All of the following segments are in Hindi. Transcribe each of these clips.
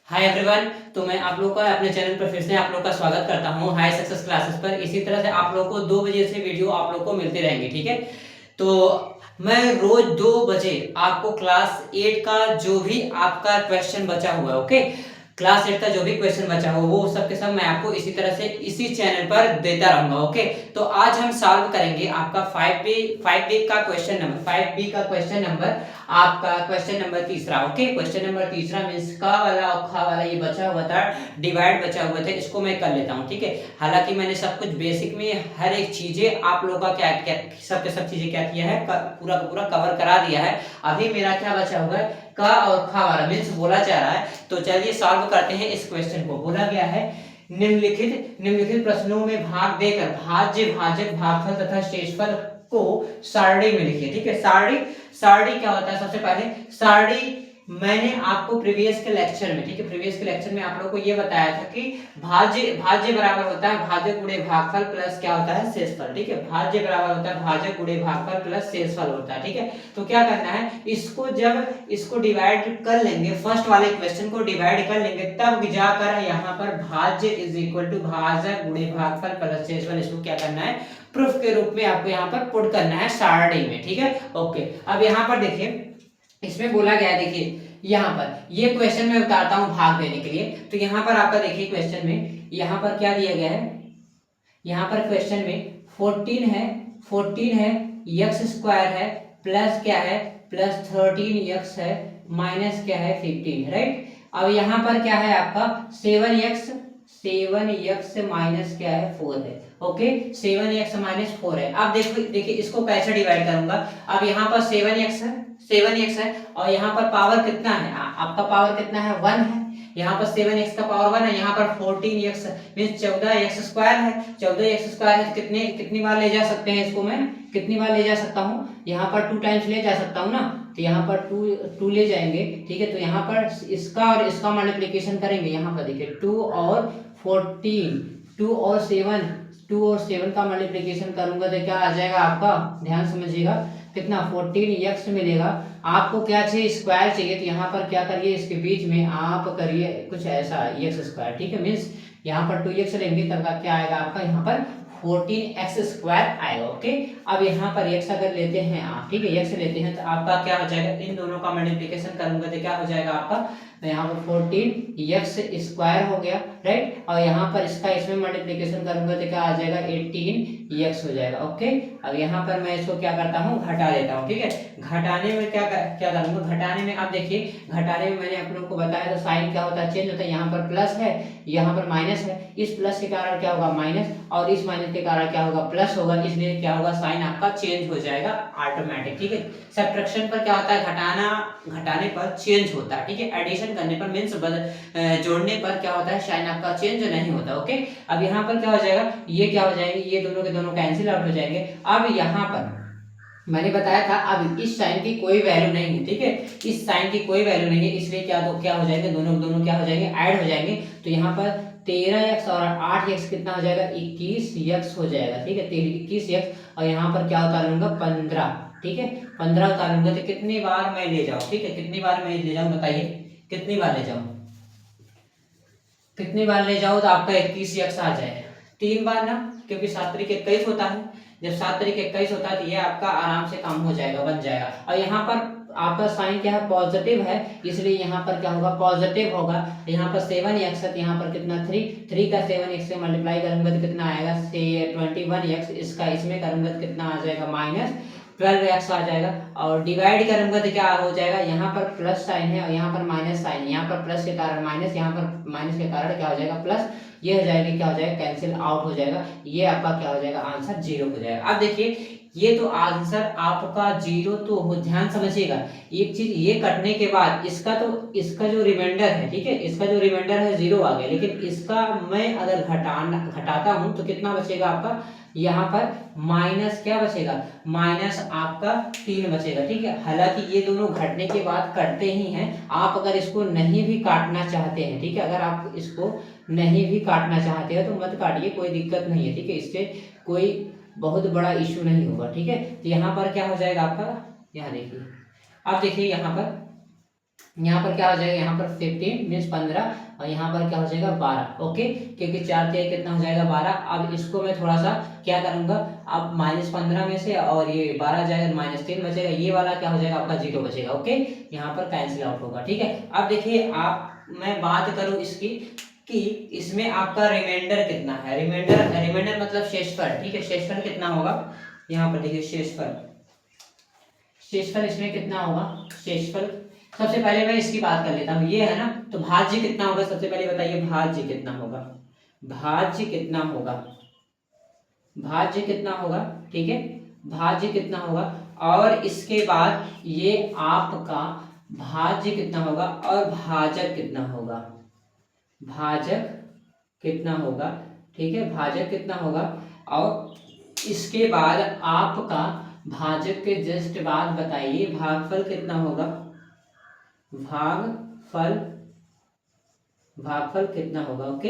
Hi everyone. तो मैं आप लोगों का अपने चैनल पर फिर से आप लोगों का स्वागत करता हूं हाई सक्सेस क्लासेस पर। इसी तरह से आप लोगों को 2 बजे से वीडियो आप लोगों को मिलते रहेंगे, ठीक है। तो मैं रोज 2 बजे आपको क्लास 8 का जो भी आपका क्वेश्चन बचा हुआ है, ओके, क्लास 8 का जो भी क्वेश्चन बचा हुआ वो सब के सब मैं आपको इसी तरह से इसी चैनल पर देता रहूंगा, ओके। तो आज हम सॉल्व करेंगे आपका 5B का क्वेश्चन नंबर 5B का क्वेश्चन नंबर आपका क्वेश्चन नंबर तीसरा, ओके। क्वेश्चन नंबर तीसरा मींस का वाला और खा वाला ये बचा हुआ था, डिवाइड बचा हुआ था, इसको मैं कर लेता हूँ, ठीक है। हालांकि मैंने सब कुछ बेसिक में हर एक चीजें आप लोगों का क्या क्या सब के सब चीजें क्या किया है, पूरा का पूरा कवर करा दिया है। अभी मेरा क्या बचा हुआ है, का और खा वाला मींस बोला जा रहा है। तो चलिए सॉल्व करते हैं इस क्वेश्चन को। बोला गया है निम्नलिखित प्रश्नों में भाग देकर भाज्य भाजक भागफल तथा शेषफल को सारणी में लिखिए, ठीक है। सारणी क्या होता है, सबसे पहले सारणी मैंने आपको प्रीवियस के लेक्चर में, ठीक है, प्रीवियस के लेक्चर में आप लोगों को ये बताया था कि भाज्य भाज्य बराबर होता है भाजक गुणे भागफल प्लस क्या होता है शेषफल, ठीक है। भाज्य बराबर होता है भाजक गुणे भागफल प्लस शेषफल होता है, ठीक है। तो क्या करना है, इसको जब इसको डिवाइड कर लेंगे, फर्स्ट वाले क्वेश्चन को डिवाइड कर लेंगे, तब जाकर यहाँ पर भाज्य इज इक्वल टू भाजक गुणे भागफल प्लस शेषफल, इसको क्या करना है, प्रूफ के रूप में आपको यहाँ पर पुट करना है सारणी में, ठीक है, ओके। अब यहाँ पर देखिए इसमें बोला गया है, देखिए यहाँ पर ये क्वेश्चन में उतारता हूँ भाग देने के लिए। तो यहाँ पर आपका देखिए क्वेश्चन में यहाँ पर क्या दिया गया है, यहाँ पर क्वेश्चन में 14 है एक्स स्क्वायर है प्लस क्या है प्लस 13 एक्स है माइनस क्या है 15, राइट। अब यहाँ पर क्या है आपका 7x माइनस क्या है 4 है, ओके। 7x माइनस 4 है। अब देखिए इसको कैसे डिवाइड करूंगा। अब यहाँ पर 7x है और यहाँ पर पावर कितना है, आपका पावर कितना है 1 है। यहाँ पर 7x का पावर 1 है, यहाँ पर 14x मींस 14x स्क्वायर है। 14x स्क्वायर है, कितनी बार ले जा सकते हैं इसको, मैं कितनी बार ले जा सकता हूँ, यहाँ पर 2 टाइम्स ले जा सकता हूँ ना। तो यहाँ पर 2 ले जाएंगे, ठीक है। तो यहाँ पर इसका और इसका मल्टीप्लिकेशन करेंगे। यहाँ पर देखिए 2 और 14, 2 और 7 का मल्टीप्लिकेशन करूंगा तो क्या आ जाएगा आपका, ध्यान समझिएगा, कितना 14x मिलेगा। आपको क्या चाहिए, स्क्वायर चाहिए। तो यहाँ पर क्या करिए, इसके बीच में आप करिए कुछ ऐसा x स्क्वायर, ठीक है। मीन्स यहाँ पर 2x लेंगे तब क्या आएगा आपका, यहाँ पर 14x स्क्वायर आएगा, ओके। अब यहाँ पर x अगर लेते हैं आप, ठीक है, x लेते हैं तो आपका क्या हो जाएगा, इन दोनों का मल्टीप्लिकेशन करूंगा तो क्या हो जाएगा आपका, तो यहाँ पर 14x स्क्वायर हो गया, राइट। और यहाँ पर इसका इसमें मल्टीप्लिकेशन करूंगा तो क्या आ जाएगा 18x हो जाएगा, ओके। अब यहाँ पर मैं इसको क्या करता हूँ, घटा देता हूँ, ठीक है। घटाने में क्या करूंगा, घटाने में आप देखिए, घटाने में मैंने आप लोगों को बताया तो साइन क्या होता है, चेंज होता है। यहाँ पर प्लस है, यहाँ पर माइनस है, इस प्लस के कारण क्या होगा माइनस, और इस माइनस के कारण क्या होगा प्लस होगा, इसलिए क्या होगा साइन आपका चेंज हो जाएगा ऑटोमेटिक, ठीक है। सब्ट्रैक्शन पर क्या होता है, घटाने पर चेंज होता है, ठीक है। एडिशन करने पर मीन्स जोड़ने पर क्या होता है, साइन आपका चेंज नहीं होता, ओके। अब यहाँ पर क्या हो जाएगा, ये क्या हो जाएंगे, ये दोनों के दोनों कैंसिल आउट हो जाएंगे। अब यहाँ पर मैंने बताया था अब इस साइन की कोई वैल्यू नहीं है, ठीक है, इस साइन की कोई वैल्यू नहीं है, इसलिए क्या हो जाएंगे, दोनों क्या हो जाएंगे, ऐड हो जाएंगे। तो यहाँ पर 13x और 8x कितना हो जाएगा, 21x हो जाएगा, ठीक है, 21x। और यहाँ पर क्या उतारूंगा 15, ठीक है, 15 उतारूंगा तो कितनी बार मैं ले जाऊँ, ठीक है, कितनी बार मैं ले जाऊँ बताइए, कितनी बार ले जाऊँ, कितनी बार ले जाओ तो आपका 21x आ जाए, 3 बार ना, क्योंकि 7 तरीके 21 होता है। जब 7 तरीके 21 होता है तो ये आपका आराम से काम हो जाएगा, बन जाएगा। और यहाँ पर आपका साइन क्या है, पॉजिटिव है, इसलिए यहाँ पर क्या होगा, पॉजिटिव होगा। यहाँ पर 7x है, यहाँ पर कितना 3 का 7x से मल्टीप्लाई करूंगा तो कितना आएगा 21x, इसका इसमें करूंगा तो कितना आ जाएगा माइनस 12x आ जाएगा। और डिवाइड करूंगा तो क्या हो जाएगा, यहाँ पर प्लस साइन है और यहाँ पर माइनस साइन है, यहाँ पर प्लस के कारण माइनस, यहाँ पर माइनस के कारण क्या हो जाएगा प्लस, ये हो जाएगा क्या हो जाएगा कैंसिल आउट हो जाएगा, ये आपका क्या हो जाएगा आंसर 0 हो जाएगा। अब देखिए ये तो आंसर आपका 0 तो हो, ध्यान समझिएगा एक चीज, ये कटने के बाद इसका जो रिमाइंडर है, ठीक है, इसका जो रिमाइंडर है 0 आ गया, लेकिन इसका मैं अगर घटाता हूं तो कितना बचेगा आपका, यहाँ पर माइनस क्या बचेगा, माइनस आपका 3 बचेगा, ठीक है। हालांकि ये दोनों घटने के बाद कटते ही हैं, आप अगर इसको नहीं भी काटना चाहते हैं, ठीक है, अगर आप इसको नहीं भी काटना चाहते हो तो मत काटिए, कोई दिक्कत नहीं है, ठीक है, इससे कोई बहुत बड़ा इश्यू नहीं होगा, ठीक है। तो यहाँ पर क्या हो जाएगा आपका, यहाँ देखिए, आप देखिए यहाँ पर यहाँ पर क्या हो जाएगा, यहाँ पर 15 मीन्स 15 और यहाँ पर क्या हो जाएगा 12। ओके, क्योंकि 4 से कितना हो जाएगा 12। अब इसको मैं थोड़ा सा क्या करूंगा, अब -15 में से और ये 12 जाएगा, -3 बचेगा, ये वाला क्या हो जाएगा आपका 0 बचेगा। ओके, यहाँ पर कैंसिल आउट होगा। ठीक है, अब देखिए आप, मैं बात करूँ इसकी कि इसमें आपका रिमाइंडर कितना है। रिमाइंडर मतलब शेषफल। ठीक है, शेषफल कितना होगा, यहाँ पर देखिए शेषफल इसमें कितना होगा, शेषफल सबसे पहले मैं इसकी बात कर लेता हूँ, ये है ना, तो भाज्य कितना होगा, सबसे पहले बताइए भाज्य कितना होगा, भाज्य कितना होगा, भाज्य कितना होगा। ठीक है, भाज्य कितना होगा, और इसके बाद ये आपका भाज्य कितना होगा और भाजक कितना होगा, भाजक कितना होगा। ठीक है, भाजक कितना होगा, और इसके बाद आपका भाजक के जस्ट बाद बताइए भागफल कितना होगा, भागफल, भागफल कितना होगा। ओके,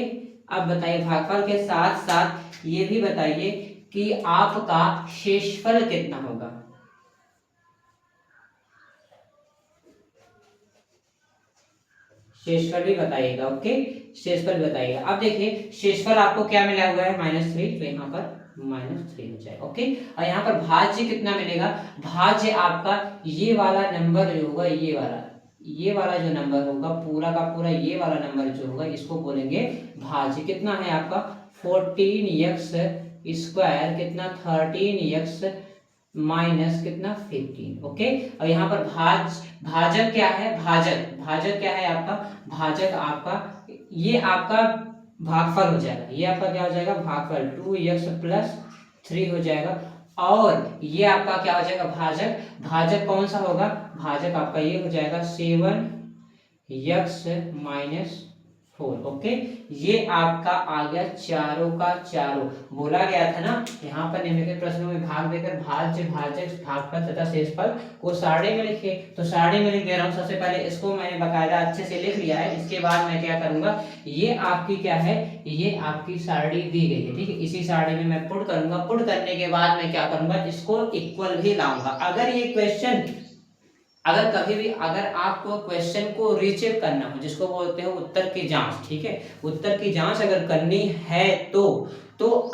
अब बताइए भागफल के साथ साथ ये भी बताइए कि आपका शेषफल कितना होगा, शेषफल भी बताइएगा। ओके, शेषफल बताइएगा। अब देखिए शेषफल आपको क्या मिला हुआ है, -3, तो यहाँ पर -3 हो जाएगा। ओके, और यहाँ पर भाज्य कितना मिलेगा, भाज्य आपका ये वाला नंबर जो होगा, ये वाला जो नंबर होगा पूरा का पूरा, ये वाला नंबर जो होगा इसको बोलेंगे भाज्य। कितना है आपका 14x स्क्वायर, कितना 13x माइनस कितना 15। ओके, और यहाँ पर भाजक क्या है, भाजक क्या है आपका, भाजक आपका ये आपका भागफल हो जाएगा, ये आपका क्या हो जाएगा भागफल, 2x + 3 हो जाएगा। और ये आपका क्या हो जाएगा भाजक, भाजक कौन सा होगा, भाजक आपका ये हो जाएगा 7x - 4। ओके, ये आपका आ गया चारों का चारों। बोला गया था ना यहाँ पर निम्नलिखित प्रश्नों में भाग देकर भाज्य, भाजक, भागफल तथा शेषफल को सारणी में लिखे। तो सारणी में लिख दे रहा हूँ, सबसे पहले इसको मैंने बकायदा अच्छे से लिख लिया है। इसके बाद मैं क्या करूंगा, ये आपकी क्या है, ये आपकी सारणी दी गई है। ठीक है, इसी सारणी में मैं पुट करूंगा, पुट करने के बाद मैं क्या करूंगा, इसको इक्वल भी लाऊंगा। अगर ये क्वेश्चन, अगर कभी भी अगर आपको क्वेश्चन को रीचेक करना हो, जिसको बोलते हैं उत्तर की जांच, ठीक है, उत्तर की जांच अगर करनी है तो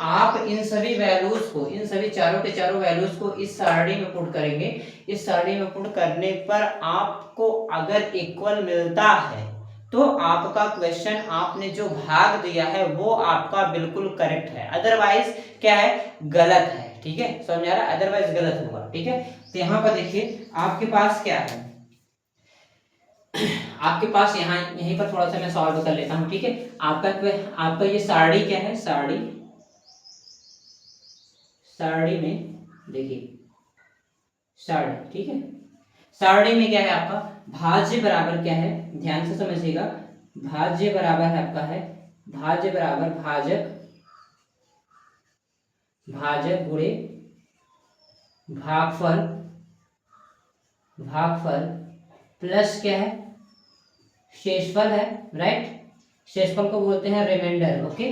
आप इन सभी वैल्यूज को, इन सभी चारों के चारों वैल्यूज को इस सारणी में पुट करेंगे। इस सारणी में पुट करने पर आपको अगर इक्वल मिलता है तो आपका क्वेश्चन, आपने जो भाग दिया है वो आपका बिल्कुल करेक्ट है, अदरवाइज क्या है, गलत है। ठीक है, समझ आ रहा है, अदरवाइज गलत होगा। ठीक है, तो यहाँ पर देखिए आपके पास क्या है, आपके पास यहाँ यहीं पर थोड़ा सा मैं सॉल्व कर लेता हूँ। ठीक है, आपका ये सारणी क्या है, सारणी में देखिए सारणी। ठीक है, सारणी में क्या है आपका भाज्य बराबर क्या है, ध्यान से समझिएगा, भाज्य बराबर है आपका है, भाज्य बराबर भाजक, भाजक गुणे भागफल, भागफल प्लस क्या है, शेषफल है। राइट, शेषफल को बोलते हैं रिमाइंडर। ओके,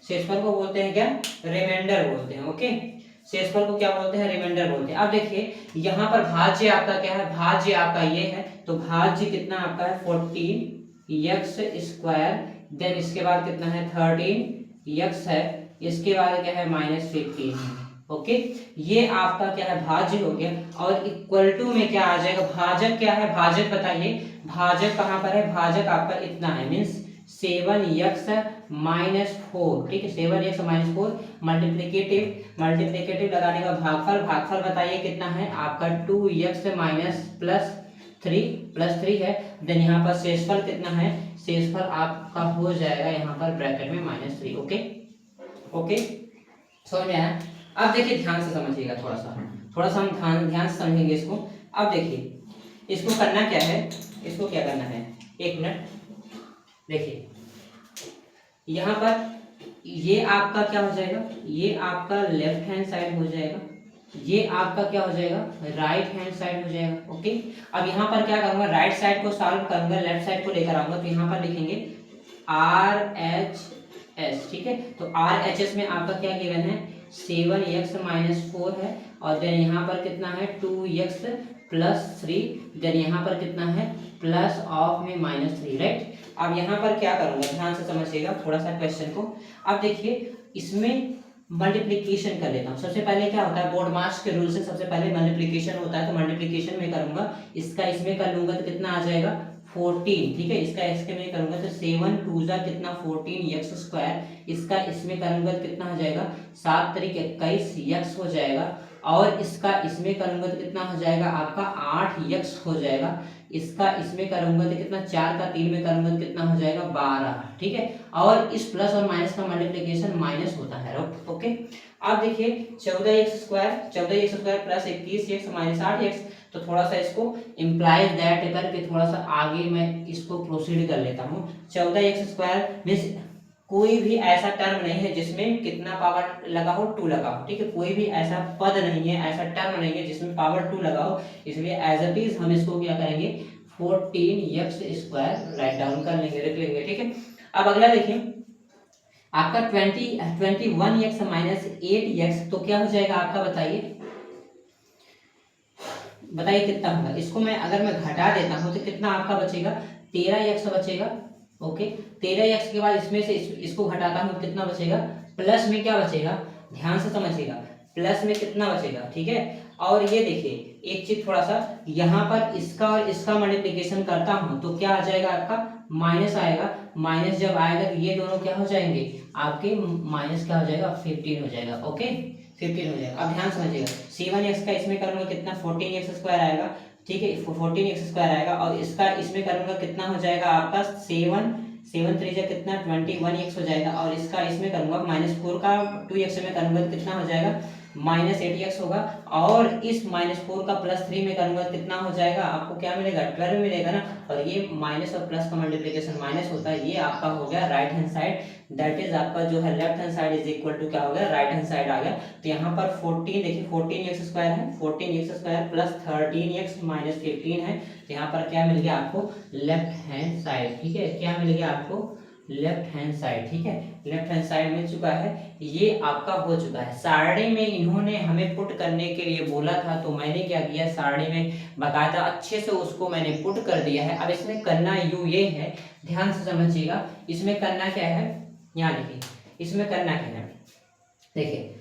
शेषफल को बोलते हैं क्या, रिमाइंडर बोलते हैं। ओके, शेषफल को क्या बोलते हैं, रिमाइंडर बोलते हैं। अब देखिए यहाँ पर भाज्य आपका क्या है, भाज्य आपका ये है, तो भाज्य कितना आपका है 14x स्क्वायर, देन इसके बाद कितना है 13x है, इसके बाद क्या है -15 है। ओके, ये आपका क्या है भाज्य हो गया। और इक्वल टू में क्या आ जाएगा, भाजक क्या है, भाजक बताइए, भाजक कहाँ पर है, भाजक आपका इतना है, मीन्स 7x - 4। ठीक है, 7x - 4 मल्टीप्लिकेटिव लगाने का भागफल, भागफल बताइए कितना है आपका 2x +3 है। देन यहाँ पर शेषफल कितना है, शेषफल आपका हो जाएगा यहाँ पर ब्रैकेट में -3। ओके, ओके, समझ में आया। अब देखिए ध्यान से समझिएगा, थोड़ा सा हम ध्यान से समझेंगे इसको। अब देखिए इसको करना क्या है, इसको क्या करना है, एक मिनट देखिए, यहाँ पर ये आपका क्या हो जाएगा, ये आपका लेफ्ट हैंड साइड हो जाएगा, ये आपका क्या हो जाएगा, राइट हैंड साइड हो जाएगा। ओके, अब यहाँ पर क्या करूँगा, राइट साइड को सॉल्व करूँगा, लेफ्ट साइड को लेकर आऊँगा, तो यहाँ पर लिखेंगे RHS। ठीक है, तो RHS में आपका क्या गिवन है, 7x-4 है, और देन यहाँ पर कितना है 2x+3, देन यहाँ पर कितना है प्लस ऑफ में -3, राइट। अब यहाँ पर क्या करूँगा, ध्यान से समझिएगा थोड़ा सा क्वेश्चन को। अब देखिए इसमें मल्टीप्लिकेशन कर लेता हूँ। सबसे पहले क्या होता है, बोर्ड मार्क्स के रूल से सबसे पहले मल्टीप्लिकेशन होता है, तो मल्टीप्लिकेशन में करूँगा, इसका इसमें कर लूँगा तो कितना आ जाएगा 14, ठीक है। इसका इसके में करूँगा तो 7 2 जा कितना 14x², इसका इसमें करूँगा तो कितना हो जाएगा 7 3 21 x हो जाएगा, और इसका इसमें करूँगा तो कितना हो जाएगा आपका 8x हो जाएगा। इसका इसमें करूँगा तो कितना 4 का 3 में करूँगा तो कितना हो जाएगा 12, ठीक है। और इस प्लस और माइनस का मल्टीप्लिकेशन माइनस होता है, ओके। अब देखिए 14x² plus 21x minus 8x, तो थोड़ा सा इसको इम्प्लाइज दैट करके थोड़ा सा आगे मैं इसको प्रोसीड कर लेता हूँ। 14x² मीन्स कोई भी ऐसा टर्म नहीं है जिसमें कितना पावर लगा हो 2 लगा हो, ठीक है। कोई भी ऐसा पद नहीं है, ऐसा टर्म नहीं है जिसमें पावर 2 लगा हो, इसलिए एज इट इज हम इसको क्या करेंगे 14x² राइट डाउन कर लेंगे, लिख लेंगे, ठीक है। अब अगला देखिए आपका 21x माइनस 8x, तो क्या हो जाएगा आपका, बताइए कितना होगा। इसको मैं अगर मैं घटा देता हूँ तो कितना आपका बचेगा 13x बचेगा, ओके। 13x के बाद इसमें से इसको घटाता हूँ कितना बचेगा, प्लस में क्या बचेगा, ध्यान से समझिएगा, प्लस में कितना बचेगा, ठीक है। और ये देखिए एक चीज थोड़ा सा, यहाँ पर इसका और इसका मल्टीप्लिकेशन करता हूँ तो क्या आ जाएगा आपका माइनस आएगा, माइनस जब आएगा तो ये दोनों क्या हो जाएंगे आपके माइनस क्या हो जाएगा 15 हो जाएगा, ओके 15 हो जाएगा। अब ध्यान समझिएगा 7x का इसमें करूँगा कितना 14x² आएगा, ठीक है 14x² आएगा, और इसका इसमें करूँगा कितना हो जाएगा आपका 7 3 कितना 21x हो जाएगा, और इसका इसमें करूँगा -4 का 2x में करूँगा तो कितना हो जाएगा -8x होगा, और इस -4 का +3 में करूँगा तो कितना हो जाएगा आपको क्या मिलेगा 12 मिलेगा ना, और ये माइनस और प्लस का मल्टीप्लिकेशन माइनस होता है, ये आपका हो गया right hand side, that is आपका जो है left hand side is equal to क्या हो गया राइट हैंड साइड आ गया। तो यहाँ पर 14 देखिए 14x² है, 14x² प्लस 13x माइनस 15 है, तो यहाँ पर क्या मिल गया आपको लेफ्ट हैंड साइड, ठीक है। क्या मिल गया आपको लेफ्ट हैंड साइड, ठीक है, लेफ्ट हैंड साइड मिल चुका है, ये आपका हो चुका है। सारणी में इन्होंने हमें पुट करने के लिए बोला था, तो मैंने क्या किया सारणी में बकायदा अच्छे से उसको मैंने पुट कर दिया है। अब इसमें करना यू ये है, ध्यान से समझिएगा, इसमें करना क्या है, यहाँ देखिए इसमें करना क्या है, देखिए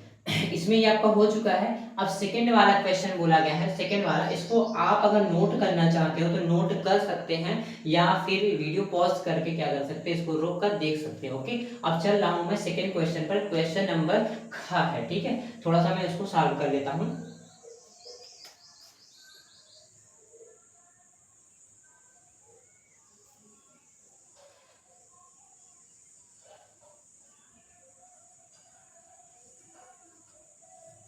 इसमें ये आपका हो चुका है। अब सेकंड वाला क्वेश्चन बोला गया है, सेकंड वाला इसको आप अगर नोट करना चाहते हो तो नोट कर सकते हैं, या फिर वीडियो पॉज करके क्या कर सकते हैं इसको रोक कर देख सकते हैं, ओके। अब चल रहा हूं मैं सेकंड क्वेश्चन पर, क्वेश्चन नंबर ख है, ठीक है। थोड़ा सा मैं इसको सॉल्व कर लेता हूँ।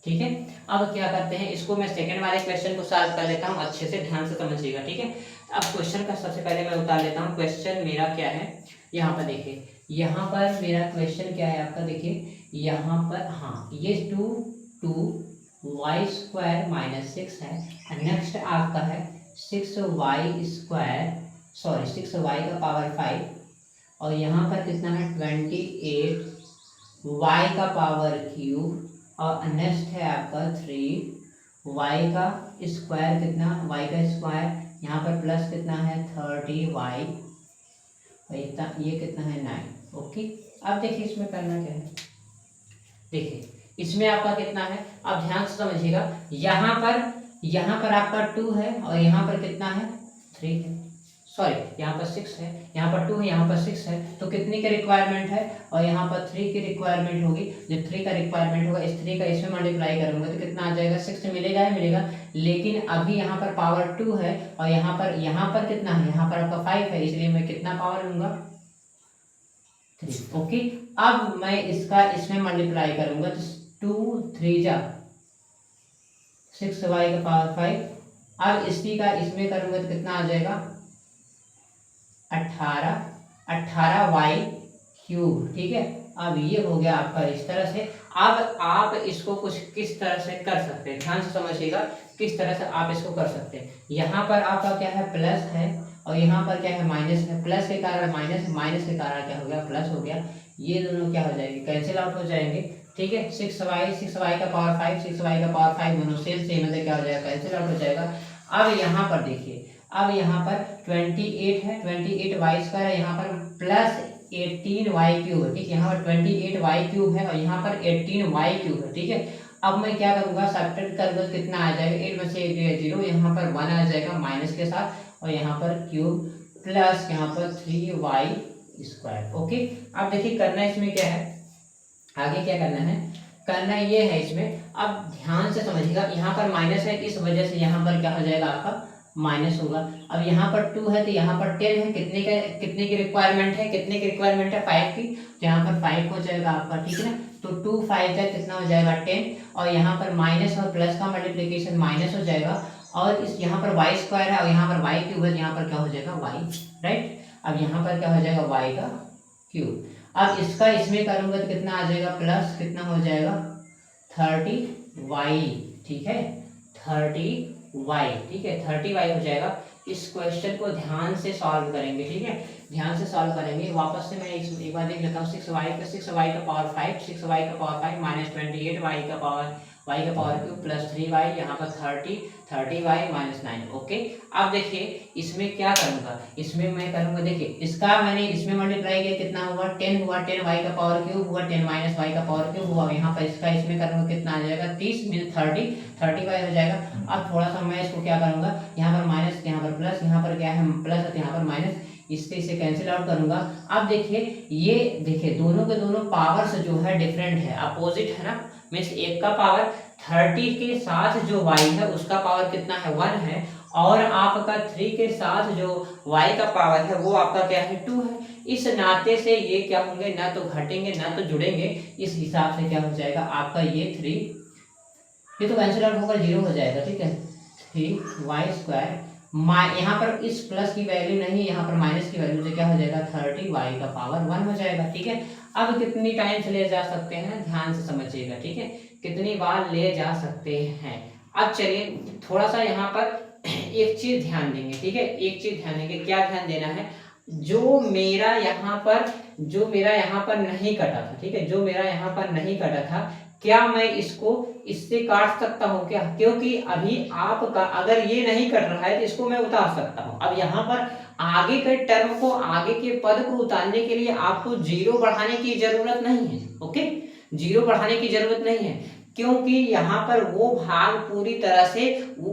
ठीक है, अब क्या करते हैं, इसको मैं सेकंड वाले क्वेश्चन को सॉल्व कर लेता हूँ, अच्छे से ध्यान से समझिएगा, ठीक है। अब क्वेश्चन का सबसे पहले मैं उतार लेता हूँ, क्वेश्चन मेरा क्या है, यहाँ पर देखिए, यहाँ पर मेरा क्वेश्चन क्या है आपका, देखिए यहाँ पर, हाँ ये 2y² माइनस 6 है, नेक्स्ट आपका है 6y का पावर 5, और यहाँ पर कितना है 28y का पावर क्यूब, और नेक्स्ट है आपका 3y का स्क्वायर, कितना y का स्क्वायर, यहाँ पर प्लस कितना है 30y, और ये कितना है 9, ओके। अब देखिए इसमें करना क्या है, देखिए इसमें आपका कितना है, अब ध्यान से समझिएगा, यहाँ पर आपका 2 है, और यहाँ पर कितना है 3 है, सॉरी यहाँ पर 6 है, यहाँ पर 2 है, यहाँ पर 6 है, तो कितने का रिक्वायरमेंट है, और यहाँ पर 3 की रिक्वायरमेंट होगी। जब 3 का रिक्वायरमेंट होगा, इस 3 का इसमें मल्टीप्लाई करूंगा तो कितना आ जाएगा 6 मिलेगा ही मिलेगा, लेकिन अभी यहाँ पर पावर 2 है, और यहाँ पर कितना है, यहाँ पर आपका 5 है, इसलिए मैं कितना पावर लूंगा 3, ओके। अब मैं इसका इसमें मल्टीप्लाई करूंगा तो 2 3 जा 6y का पावर 5, अब इसी का इसमें करूंगा तो कितना आ जाएगा 18y क्यूब, ठीक है। अब ये हो गया आपका इस तरह से। अब आप इसको कुछ किस तरह से कर सकते हैं, ध्यान से समझिएगा, किस तरह से आप इसको कर सकते हैं। यहाँ पर आपका क्या है प्लस है, और यहाँ पर क्या है माइनस है, प्लस के कारण माइनस, माइनस के कारण क्या हो गया प्लस हो गया, ये दोनों क्या हो जाएंगे कैंसिल आउट हो जाएंगे, ठीक है। 6y का पावर 5, 6y का पावर 5 दोनों सेम है, क्या हो जाएगा, कैंसिल आउट हो जाएगा। अब यहाँ पर देखिए, अब यहाँ पर 28 है, 28y² है, यहाँ पर प्लस 18y³ है, ठीक है। यहाँ पर 28y³ है और यहाँ पर 18y³ है, ठीक है। अब मैं क्या करूंगा, सब्ट्रैक्ट करूंगा तो कितना आ जाएगा, 8 में से 1 गया 0, यहाँ पर 1 आ जाएगा माइनस के साथ, और यहाँ पर क्यूब प्लस यहाँ पर 3y²। ओके। अब देखिए करना इसमें क्या है, आगे क्या करना है, करना ये है इसमें, अब ध्यान से समझिएगा, यहाँ पर माइनस है, इस वजह से यहाँ पर क्या हो जाएगा आपका माइनस होगा। अब यहाँ पर 2 है तो यहाँ पर 10 है, कितने की रिक्वायरमेंट है, कितने की रिक्वायरमेंट है, 5 की, तो यहाँ पर 5 हो जाएगा आपका, ठीक है ना। तो 2 5 का कितना हो जाएगा 10, और यहाँ पर माइनस और प्लस का मल्टीप्लिकेशन माइनस हो जाएगा, और इस यहाँ पर y² है और यहाँ पर y³ है, यहाँ पर क्या हो जाएगा y, राइट। अब यहाँ पर क्या हो जाएगा y का क्यूब। अब इसका इसमें करूंगा तो कितना आ जाएगा, प्लस कितना हो जाएगा 30y, ठीक है, 30y, ठीक है, 30y हो जाएगा। इस क्वेश्चन को ध्यान से सॉल्व करेंगे, ठीक है, ध्यान से सॉल्व करेंगे। वापस से मैं एक बार देख लेता हूँ, 6y का पावर 5, 6y का पावर 5 माइनस 28y का पावर क्यूब प्लस 3y, यहाँ पर 30y माइनस 9। ओके। अब देखिए इसमें क्या करूँगा, इसमें मैं करूँगा, देखिए इसका मैंने इसमें मल्टीप्लाई किया, कितना हुआ 10 हुआ, 10y का पावर क्यूब हुआ, 10 माइनस y का पावर क्यूब हुआ, यहाँ पर इसका इसमें करूँगा कितना आ जाएगा 30 मीन 30y हो जाएगा। अब थोड़ा सा मैं इसको क्या करूँगा, यहाँ पर माइनस, यहाँ पर प्लस, यहाँ पर क्या है प्लस है, यहाँ पर माइनस, इससे इसे कैंसिल आउट करूंगा। अब देखिए ये देखिए दोनों के दोनों पावर्स जो है डिफरेंट है, अपोजिट है ना, मीन्स एक का पावर 30 के साथ जो y है उसका पावर कितना है 1 है, और आपका 3 के साथ जो y का पावर है वो आपका क्या है 2 है। इस नाते से ये क्या होंगे, ना तो घटेंगे ना तो जुड़ेंगे, इस हिसाब से क्या हो जाएगा आपका ये 3, ये तो कैंसिल आउट होकर 0 हो जाएगा, ठीक है। 3y², यहाँ पर इस प्लस की वैल्यू नहीं, यहाँ पर माइनस की वैल्यू से क्या हो जाएगा 30y का पावर 1 हो जाएगा, ठीक है। अब कितनी टाइम से ले जा सकते हैं, ध्यान से समझिएगा, ठीक है, कितनी बार ले जा सकते हैं। अब चलिए थोड़ा सा यहाँ पर एक चीज ध्यान देंगे, ठीक है, एक चीज ध्यान देंगे। क्या ध्यान देना है, जो मेरा यहाँ पर नहीं कटा था, ठीक है, जो मेरा यहाँ पर नहीं कटा था, क्या मैं इसको इससे काट सकता हूँ क्या, क्योंकि अभी आपका अगर ये नहीं कट रहा है तो इसको मैं उतार सकता हूँ। अब यहाँ पर आगे के टर्म को, आगे के पद को उतारने के लिए आपको 0 बढ़ाने की जरूरत नहीं है। ओके, 0 बढ़ाने की जरूरत नहीं है, क्योंकि यहाँ पर वो भाग पूरी तरह से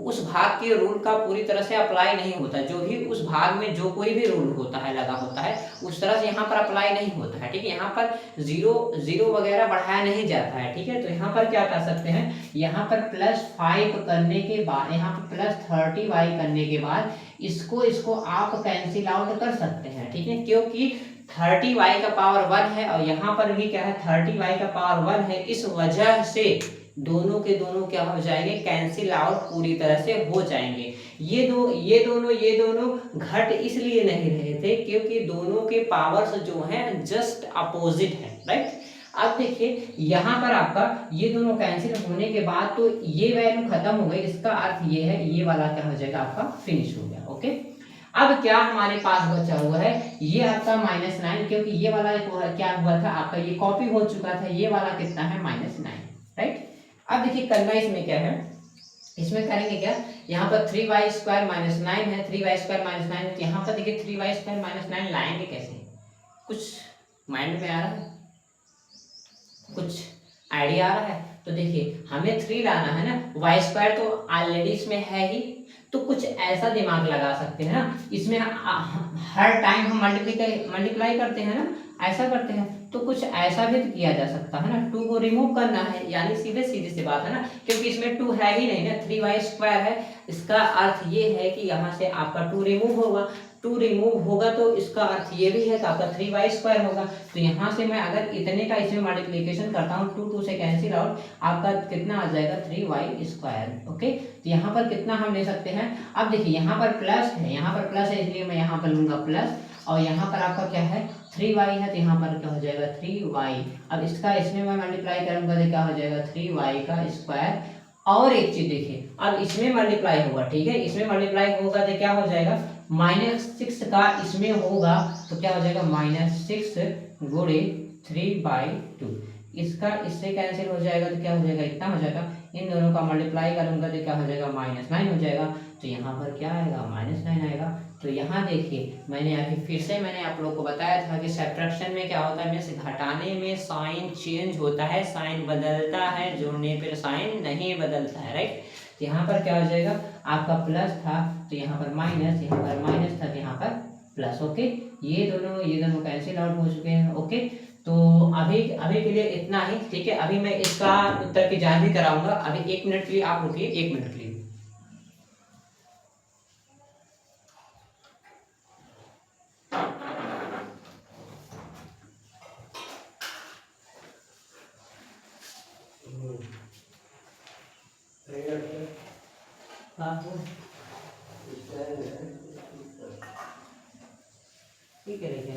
उस भाग के रूल का पूरी तरह से अप्लाई नहीं होता, जो भी उस भाग में जो कोई भी रूल होता है लगा होता है उस तरह से यहाँ पर अप्लाई नहीं होता है, ठीक है। यहाँ पर 0 वगैरह बढ़ाया नहीं जाता है, ठीक है। तो यहाँ पर क्या कर सकते हैं, यहाँ पर +5 करने के बाद, यहाँ पर +30y करने के बाद इसको आप कैंसिल आउट कर सकते हैं, ठीक है, क्योंकि 30y का पावर 1 है और यहाँ पर भी क्या है 30y का पावर 1 है, इस वजह से दोनों के दोनों क्या हो जाएंगे, कैंसिल आउट पूरी तरह से हो जाएंगे। ये दोनों घट इसलिए नहीं रहे थे क्योंकि दोनों के पावर्स जो हैं जस्ट अपोजिट है, राइट। अब देखिए यहाँ पर आपका ये दोनों कैंसिल होने के बाद तो ये वैल्यू खत्म हो गई, इसका अर्थ ये है ये वाला क्या हो जाएगा आपका फिनिश हो गया। ओके, अब क्या हमारे पास बचा हुआ है, ये आपका -9, क्योंकि ये वाला क्या हुआ था आपका, ये कॉपी हो चुका था, ये वाला कितना है -9, राइट। अब देखिए करना इसमें क्या है, इसमें करेंगे क्या, यहाँ पर 3y² - 9 है, 3y² - 9, यहाँ पर देखिए 3y² - 9 लाएंगे कैसे, कुछ माइंड में आ रहा है, कुछ आइडिया आ रहा है। तो देखिए हमें 3 लाना है ना, y² तो ऑलरेडी इसमें है ही, तो कुछ ऐसा दिमाग लगा सकते हैं ना, इसमें हर टाइम हम मल्टीप्लाई करते हैं ना, ऐसा करते हैं, तो कुछ ऐसा भी तो किया जा सकता है ना, 2 को रिमूव करना है, यानी सीधे सी बात है ना, क्योंकि इसमें 2 है ही नहीं ना, 3y² है, इसका अर्थ ये है कि यहाँ से आपका 2 रिमूव होगा, 2 रिमूव होगा तो इसका अर्थ ये भी है कि आपका 3y² होगा। तो यहाँ से मैं अगर इतने का इसमें मल्टीप्लिकेशन करता हूँ, 2 से कैंसिल आउट, आपका कितना आ जाएगा 3y²। ओके, तो यहाँ पर कितना हम ले सकते हैं, अब देखिए यहाँ पर प्लस है, यहाँ पर प्लस है इसलिए मैं यहाँ पर लूंगा प्लस, और यहाँ पर आपका क्या है 3y है, तो यहाँ पर क्या हो जाएगा 3y। अब इसका इसमें मैं मल्टीप्लाई करूंगा तो क्या हो जाएगा 3y²। और एक चीज देखिए, अब इसमें मल्टीप्लाई होगा, ठीक है, इसमें मल्टीप्लाई होगा तो क्या हो जाएगा -6 का इसमें होगा तो क्या हो जाएगा -6 × 3/2। इसका इससे कैंसिल हो जाएगा तो क्या हो जाएगा, इतना हो जाएगा। इन दोनों का मल्टीप्लाई करूंगा तो क्या हो जाएगा, -9 हो जाएगा। तो यहाँ पर क्या आएगा, -9 आएगा। तो यहाँ देखिए मैंने अभी फिर से मैंने आप लोग को बताया था कि सब्ट्रैक्शन में क्या होता है, मीन्स घटाने में साइन चेंज होता है, साइन बदलता है, जोड़ने पर साइन नहीं बदलता है, राइट। तो यहाँ पर क्या हो जाएगा, आपका प्लस था तो यहाँ पर माइनस, यहाँ पर माइनस था तो यहाँ पर प्लस। ओके, ये दोनों कैंसिल आउट हो चुके हैं। ओके, तो अभी अभी के लिए इतना ही, ठीक है। अभी मैं इसका उत्तर की जांच भी कराऊंगा। अभी 1 मिनट के लिए आप रुकिए, 1 मिनट के लिए। ठीक है, देखिए